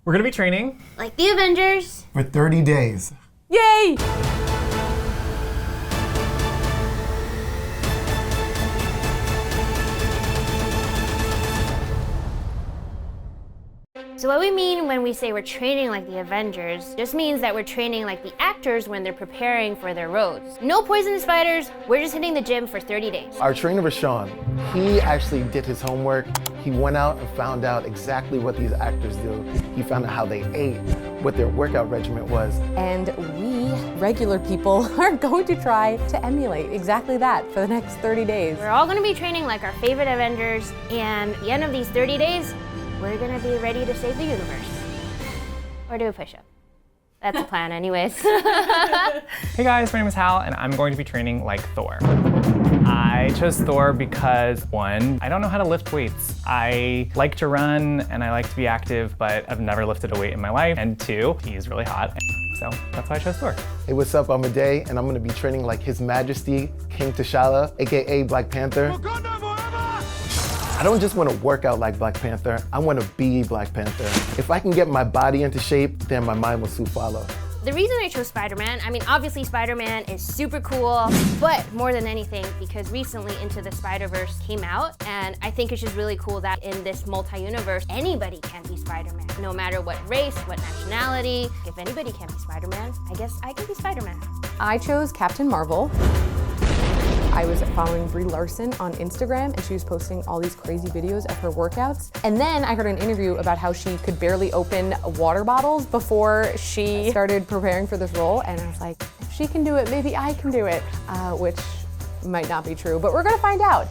We're gonna be training like the Avengers for 30 days. Yay! So what we mean when we say we're training like the Avengers just means that we're training like the actors when they're preparing for their roles. No poisonous spiders, we're just hitting the gym for 30 days. Our trainer, Rashawn, he actually did his homework. He went out and found out exactly what these actors do. He found out how they ate, what their workout regimen was. And we, regular people, are going to try to emulate exactly that for the next 30 days. We're all gonna be training like our favorite Avengers, and at the end of these 30 days, we're gonna be ready to save the universe. Or do a push-up. That's the plan anyways. Hey guys, my name is Hal, and I'm going to be training like Thor. I chose Thor because, one, I don't know how to lift weights. I like to run and I like to be active, but I've never lifted a weight in my life. And two, he's really hot, so that's why I chose Thor. Hey, what's up? I'm Aday, and I'm gonna be training like His Majesty, King T'Challa, AKA Black Panther. I don't just want to work out like Black Panther, I want to be Black Panther. If I can get my body into shape, then my mind will soon follow. The reason I chose Spider-Man, I mean, obviously Spider-Man is super cool, but more than anything, because recently Into the Spider-Verse came out, and I think it's just really cool that in this multi-universe, anybody can be Spider-Man. No matter what race, what nationality, if anybody can be Spider-Man, I guess I can be Spider-Man. I chose Captain Marvel. I was following Brie Larson on Instagram, and she was posting all these crazy videos of her workouts. And then I heard an interview about how she could barely open water bottles before she started preparing for this role. And I was like, if she can do it, maybe I can do it, which might not be true, but we're gonna find out.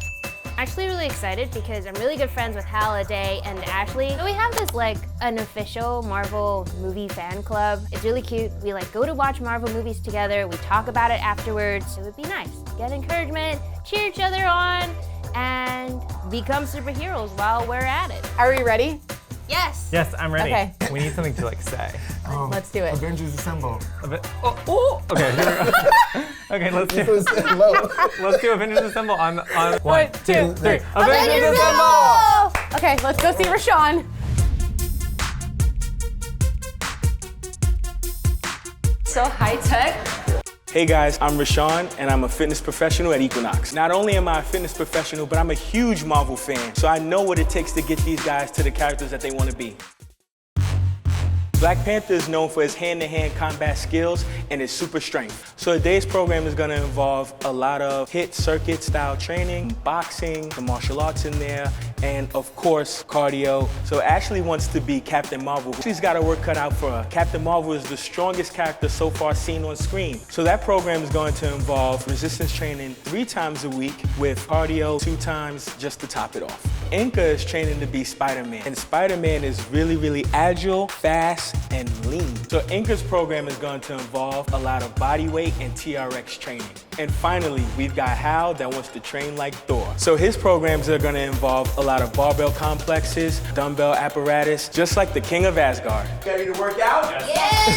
Actually really excited because I'm really good friends with Hal, Aday, and Ashley. So we have this like unofficial Marvel movie fan club. It's really cute. We like go to watch Marvel movies together. We talk about it afterwards. It would be nice. Get encouragement, cheer each other on, and become superheroes while we're at it. Are we ready? Yes. Yes, I'm ready. Okay. We need something to like say. Let's do it. Avengers Assemble. Okay, here we go. Okay, let's do Avengers Assemble on 1, 2, 3. Avengers Assemble! Okay, let's go see Rashawn. So high tech. Hey guys, I'm Rashawn, and I'm a fitness professional at Equinox. Not only am I a fitness professional, but I'm a huge Marvel fan, so I know what it takes to get these guys to the characters that they want to be. Black Panther is known for his hand-to-hand combat skills and his super strength. So today's program is going to involve a lot of hit circuit style training, boxing, the martial arts in there, and of course, cardio. So Ashley wants to be Captain Marvel. She's got her work cut out for her. Captain Marvel is the strongest character so far seen on screen. So that program is going to involve resistance training 3 times a week with cardio 2 times just to top it off. Inca is training to be Spider-Man, and Spider-Man is really, really agile, fast, and lean. So Inca's program is going to involve a lot of body weight and TRX training. And finally, we've got Hal that wants to train like Thor. So his programs are going to involve a lot of barbell complexes, dumbbell apparatus, just like the King of Asgard. Ready to work out? Yes.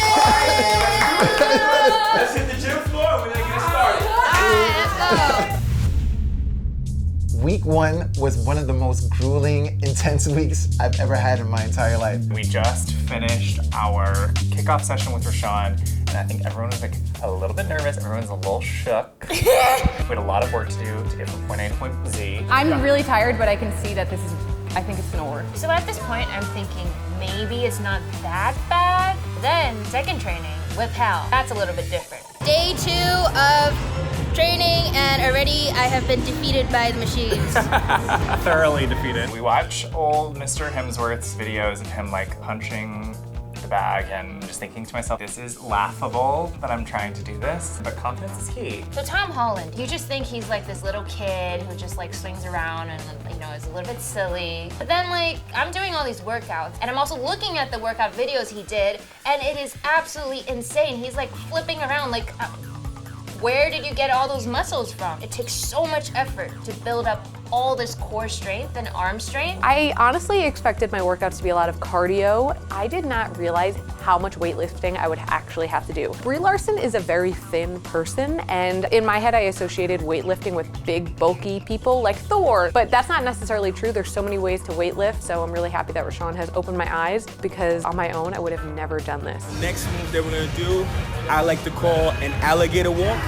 All right, let's hit the gym floor and we're going to get started. Let's go. Week 1 was one of the most grueling, intense weeks I've ever had in my entire life. We just finished our kickoff session with Rashawn, and I think everyone was like a little bit nervous. Everyone's a little shook. We had a lot of work to do to get from point A to point Z. I'm really tired, but I can see that I think it's gonna work. So at this point, I'm thinking maybe it's not that bad. Then second training with Hal, that's a little bit different. Day 2 of training, and already I have been defeated by the machines. Thoroughly defeated. We watch old Mr. Hemsworth's videos of him like punching the bag and just thinking to myself, this is laughable that I'm trying to do this, but confidence is key. So Tom Holland, you just think he's like this little kid who just like swings around and is a little bit silly. But then like, I'm doing all these workouts and I'm also looking at the workout videos he did, and it is absolutely insane. He's like flipping around like, where did you get all those muscles from? It takes so much effort to build up all this core strength and arm strength. I honestly expected my workouts to be a lot of cardio. I did not realize how how much weightlifting I would actually have to do. Brie Larson is a very thin person, and in my head I associated weightlifting with big, bulky people like Thor, but that's not necessarily true. There's so many ways to weightlift, so I'm really happy that Rashawn has opened my eyes, because on my own I would have never done this. Next move that we're gonna do, I like to call an alligator walk.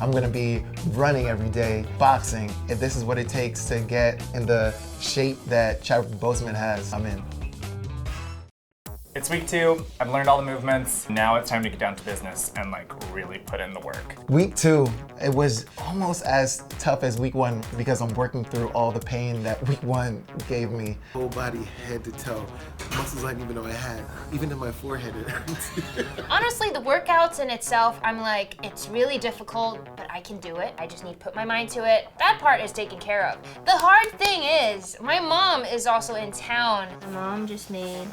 I'm gonna be running every day, boxing. If this is what it takes to get in the shape that Chadwick Boseman has, I'm in. It's week 2. I've learned all the movements. Now it's time to get down to business and like really put in the work. Week 2, it was almost as tough as week 1 because I'm working through all the pain that week 1 gave me. Whole body, head to toe. Muscles I didn't even know I had. Even in my forehead it hurts. Honestly, the workouts in itself, I'm like, it's really difficult, but I can do it. I just need to put my mind to it. That part is taken care of. The hard thing is, my mom is also in town. My mom just made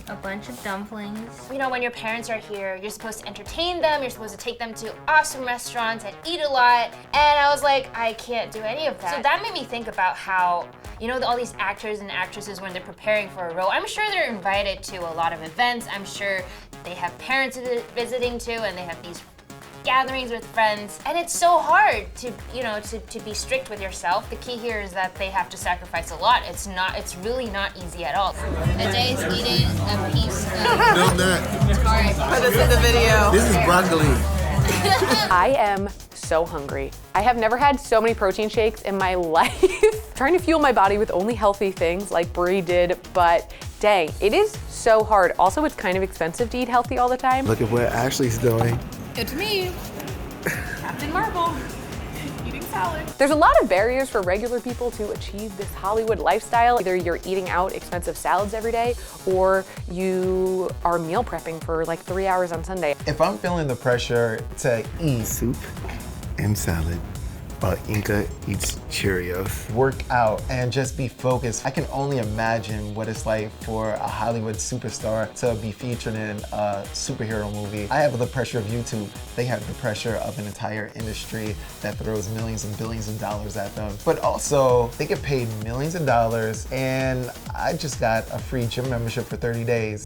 a bunch of dumplings. You know, when your parents are here, you're supposed to entertain them, you're supposed to take them to awesome restaurants and eat a lot. And I was like, I can't do any of that. So that made me think about how, you know, all these actors and actresses, when they're preparing for a role, I'm sure they're invited to a lot of events. I'm sure they have parents visiting too, and they have these gatherings with friends, and it's so hard to, you know, to be strict with yourself. The key here is that they have to sacrifice a lot. It's really not easy at all. Ajay's eating a piece of No, not. Sorry. Put us in the video. This is broccoli. I am so hungry. I have never had so many protein shakes in my life. Trying to fuel my body with only healthy things like Brie did, but dang, it is so hard. Also, it's kind of expensive to eat healthy all the time. Look at what Ashley's doing. Good to meet you. Captain Marvel. Eating salad. There's a lot of barriers for regular people to achieve this Hollywood lifestyle. Either you're eating out expensive salads every day, or you are meal prepping for like 3 hours on Sunday. If I'm feeling the pressure to eat soup and salad while Inca eats Cheerios, work out and just be focused, I can only imagine what it's like for a Hollywood superstar to be featured in a superhero movie. I have the pressure of YouTube. They have the pressure of an entire industry that throws millions and billions of dollars at them. But also, they get paid millions of dollars, and I just got a free gym membership for 30 days.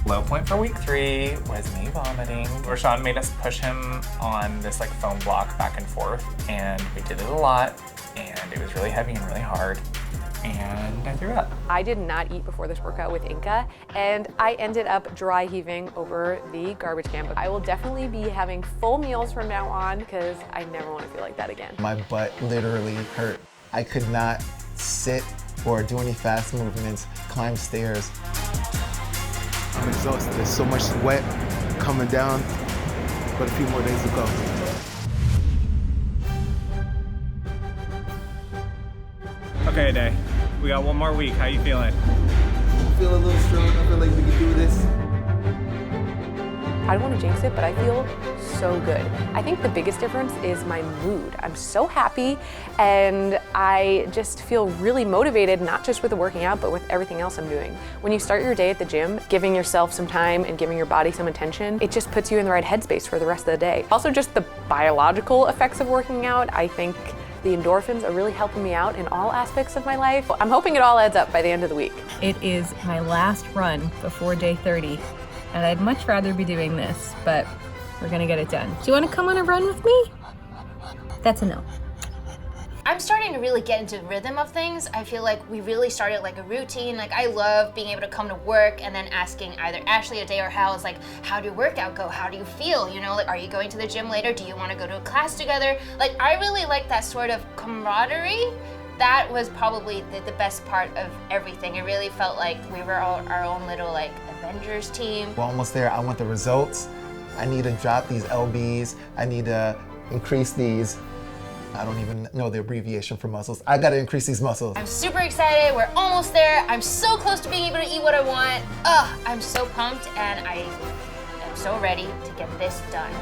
Low point for week 3 was me vomiting. Rashawn made us push him on this like foam block back and forth, and we did it a lot, and it was really heavy and really hard, and I threw up. I did not eat before this workout with Inca, and I ended up dry heaving over the garbage can. But I will definitely be having full meals from now on, because I never want to feel like that again. My butt literally hurt. I could not sit or do any fast movements, climb stairs. I'm exhausted. There's so much sweat coming down, but a few more days to go. Okay, Day. We got one more week. How you feeling? I feel a little strong. I feel like we can do this. I don't want to jinx it, but I feel so good. I think the biggest difference is my mood. I'm so happy, and I just feel really motivated, not just with the working out, but with everything else I'm doing. When you start your day at the gym, giving yourself some time and giving your body some attention, it just puts you in the right headspace for the rest of the day. Also, just the biological effects of working out, I think the endorphins are really helping me out in all aspects of my life. I'm hoping it all adds up by the end of the week. It is my last run before day 30. And I'd much rather be doing this, but we're gonna get it done. Do you wanna come on a run with me? That's a no. I'm starting to really get into the rhythm of things. I feel like we really started like a routine. Like, I love being able to come to work and then asking either Ashley or Day or Hal, is like, how did your workout go? How do you feel? You know, like, are you going to the gym later? Do you wanna go to a class together? Like, I really like that sort of camaraderie. That was probably the best part of everything. It really felt like we were all our own little like Avengers team. We're almost there. I want the results. I need to drop these LBs. I need to increase these. I don't even know the abbreviation for muscles. I gotta increase these muscles. I'm super excited. We're almost there. I'm so close to being able to eat what I want. I'm so pumped, and I am so ready to get this done.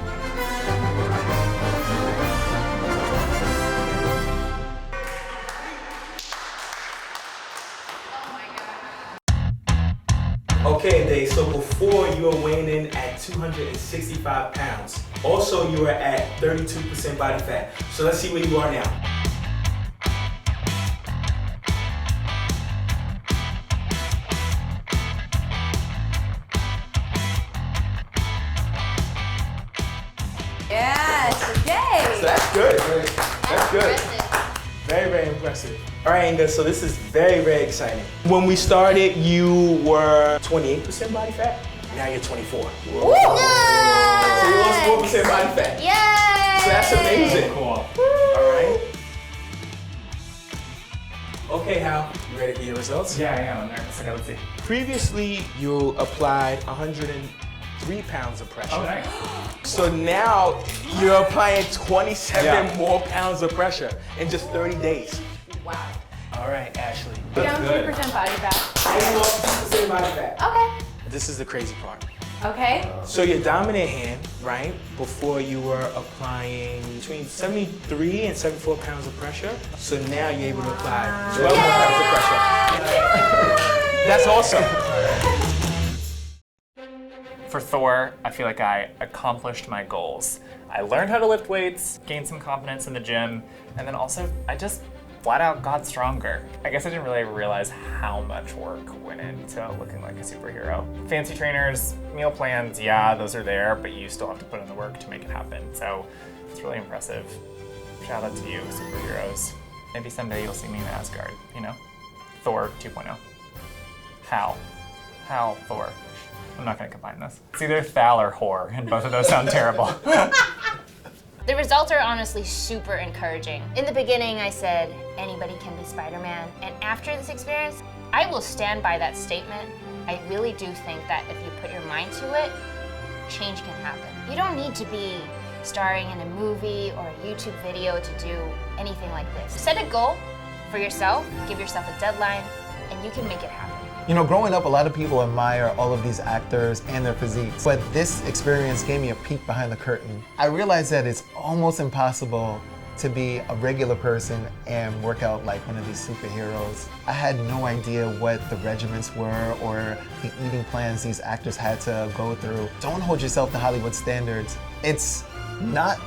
Okay, Dave, so before you were weighing in at 265 pounds. Also, you were at 32% body fat. So let's see where you are now. Yes, okay. So that's good. That's good. Impressive. Very, very impressive. All right, Inga, so this is very, very exciting. When we started, you were 28% body fat. Now you're 24. Whoa. So you lost 4% body fat. Yay! So that's amazing. Cool. All right. Okay, Hal, you ready for your results? Yeah, I am. I'm nervous. Okay, let's see. Previously, you applied 103 pounds of pressure. Oh, nice. So now you're applying 27 Yeah. more pounds of pressure in just 30 days. Wow. All right, Ashley. Down good. 3% body fat. I lost 2% body fat. Okay. This is the crazy part. Okay. So your dominant hand, right, before you were applying between 73 and 74 pounds of pressure. So now you're able to apply 12 more pounds of pressure. That's awesome. For Thor, I feel like I accomplished my goals. I learned how to lift weights, gained some confidence in the gym, and then also I just flat out got stronger. I guess I didn't really realize how much work went into looking like a superhero. Fancy trainers, meal plans, yeah, those are there, but you still have to put in the work to make it happen. So it's really impressive. Shout out to you, superheroes. Maybe someday you'll see me in Asgard, you know? Thor 2.0. Hal, Thor. I'm not gonna combine this. It's either Thal or Whore, and both of those sound terrible. The results are honestly super encouraging. In the beginning, I said, anybody can be Spider-Man. And after this experience, I will stand by that statement. I really do think that if you put your mind to it, change can happen. You don't need to be starring in a movie or a YouTube video to do anything like this. Set a goal for yourself, give yourself a deadline, and you can make it happen. You know, growing up, a lot of people admire all of these actors and their physiques, but this experience gave me a peek behind the curtain. I realized that it's almost impossible to be a regular person and work out like one of these superheroes. I had no idea what the regimens were or the eating plans these actors had to go through. Don't hold yourself to Hollywood standards. It's not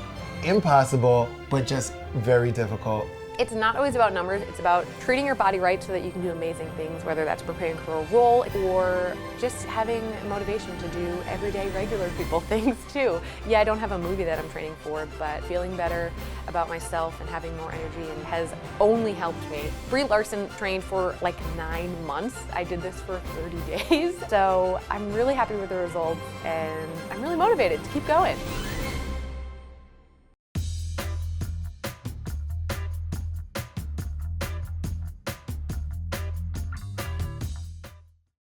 impossible, but just very difficult. It's not always about numbers, it's about treating your body right so that you can do amazing things, whether that's preparing for a role or just having motivation to do everyday regular people things too. Yeah, I don't have a movie that I'm training for, but feeling better about myself and having more energy and has only helped me. Brie Larson trained for like 9 months. I did this for 30 days. So I'm really happy with the results and I'm really motivated to keep going.